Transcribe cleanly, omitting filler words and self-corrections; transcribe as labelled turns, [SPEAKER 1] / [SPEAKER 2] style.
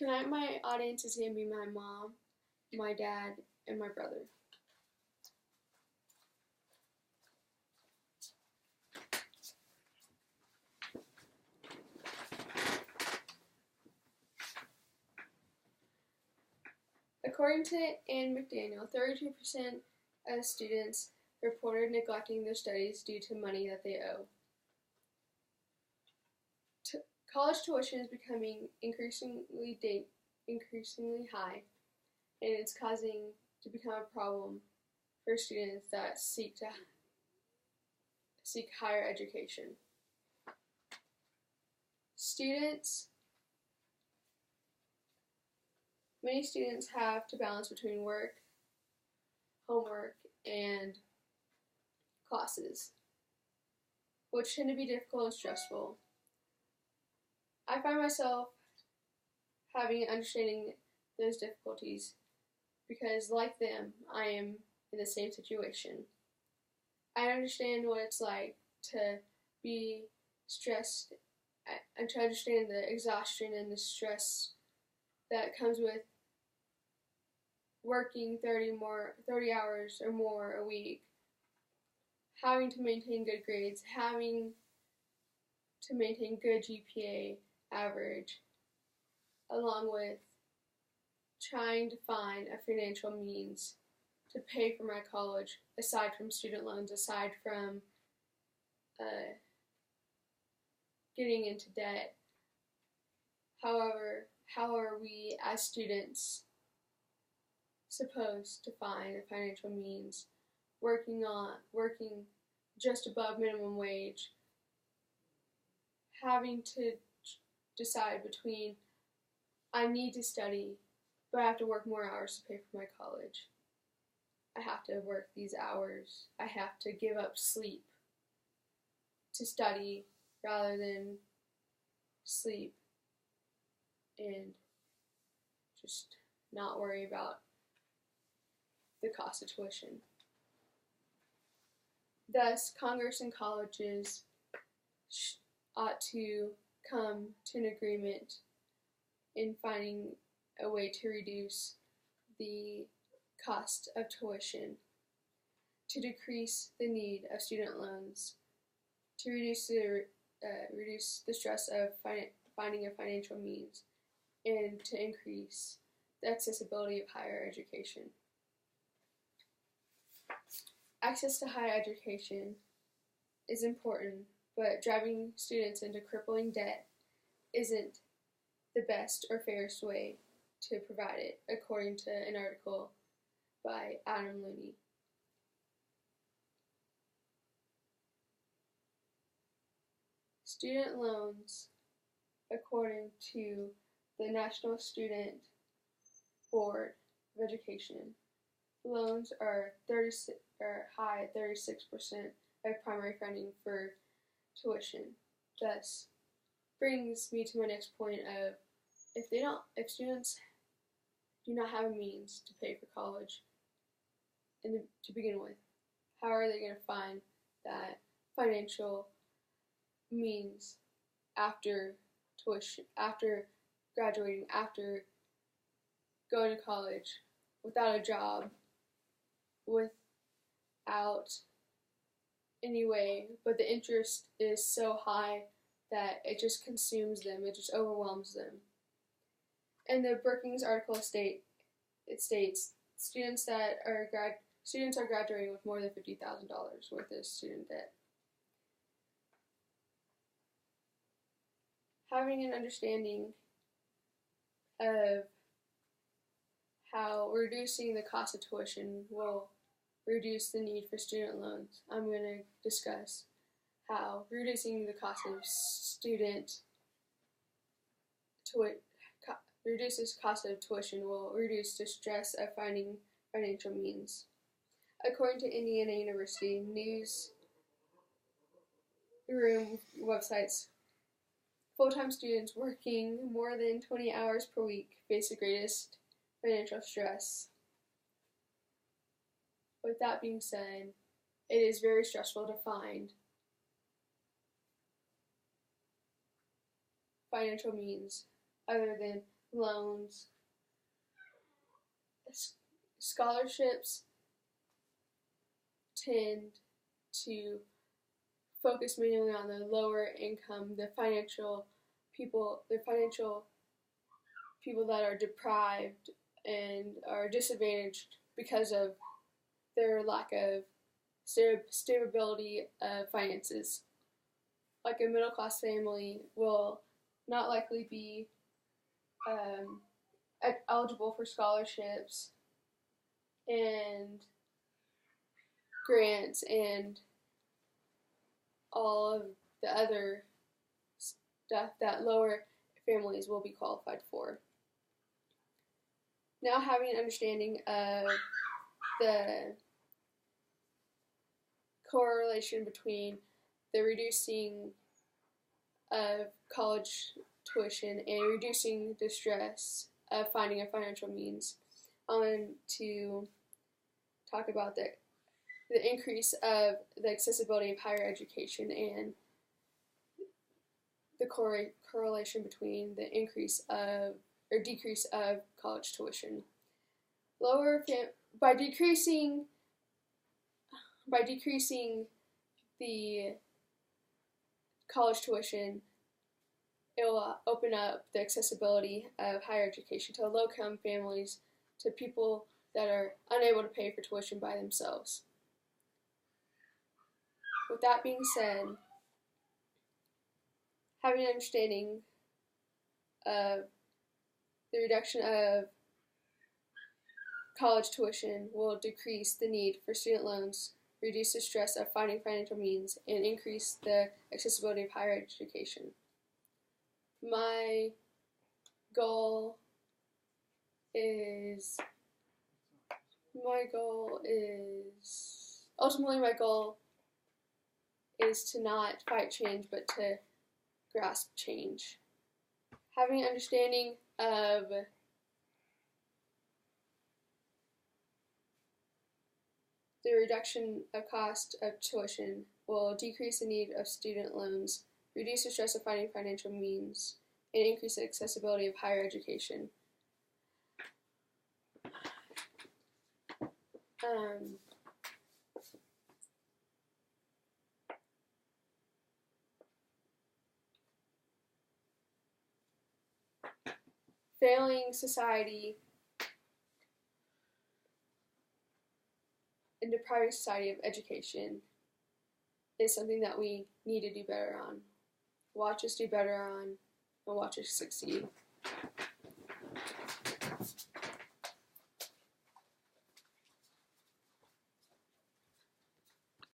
[SPEAKER 1] Tonight my audience is going to be my mom, my dad, and my brother. According to Ann McDaniel, 32% of students reported neglecting their studies due to money that they owe. College tuition is becoming increasingly high, and it's causing to become a problem for students that seek higher education. Many students have to balance between work, homework, and classes, which tend to be difficult and stressful. I find myself having understanding those difficulties because, like them, I am in the same situation. I understand what it's like to be stressed and to understand the exhaustion and the stress that comes with working 30 hours or more a week, having to maintain good grades, having to maintain good GPA average, along with trying to find a financial means to pay for my college, aside from student loans, aside from getting into debt. However, how are we as students supposed to find a financial means working just above minimum wage, having to decide between I need to study, but I have to work more hours to pay for my college. I have to work these hours. I have to give up sleep to study rather than sleep and just not worry about the cost of tuition. Thus, Congress and colleges ought to come to an agreement in finding a way to reduce the cost of tuition, to decrease the need of student loans, to reduce the stress of finding a financial means, and to increase the accessibility of higher education. Access to higher education is important, but driving students into crippling debt isn't the best or fairest way to provide it, according to an article by Adam Looney. Student loans, according to the National Student Board of Education, loans are high at 36% of primary funding for tuition. Thus, brings me to my next point of if students do not have a means to pay for college to begin with, how are they going to find that financial means after tuition, after graduating, after going to college, without a job, without any way, but the interest is so high that it just consumes them, it just overwhelms them. And the Brookings article states students are graduating with more than $50,000 worth of student debt. Having an understanding of how reducing the cost of tuition will reduce the need for student loans, I'm going to discuss how reducing the cost of tuition will reduce the stress of finding financial means. According to Indiana University newsroom websites, full-time students working more than 20 hours per week face the greatest financial stress. With that being said, it is very stressful to find financial means other than loans, scholarships tend to focus mainly on the lower income, the financial people that are deprived and are disadvantaged because of their lack of stability of finances. Like a middle class family will not likely be eligible for scholarships and grants and all of the other stuff that lower families will be qualified for. Now, having an understanding of the correlation between the reducing of college tuition and reducing the stress of finding a financial means, I want to talk about the increase of the accessibility of higher education and the correlation between the increase of or decrease of college tuition. By decreasing the college tuition, it will open up the accessibility of higher education to low-income families, to people that are unable to pay for tuition by themselves. With that being said, having an understanding of the reduction of college tuition will decrease the need for student loans, reduce the stress of finding financial means, and increase the accessibility of higher education. My goal is to not fight change, but to grasp change. Having an understanding of the reduction of cost of tuition will decrease the need of student loans, reduce the stress of finding financial means, and increase the accessibility of higher education. Failing society and depriving society of education is something that we need to do better on. Watch us do better on, and watch us succeed.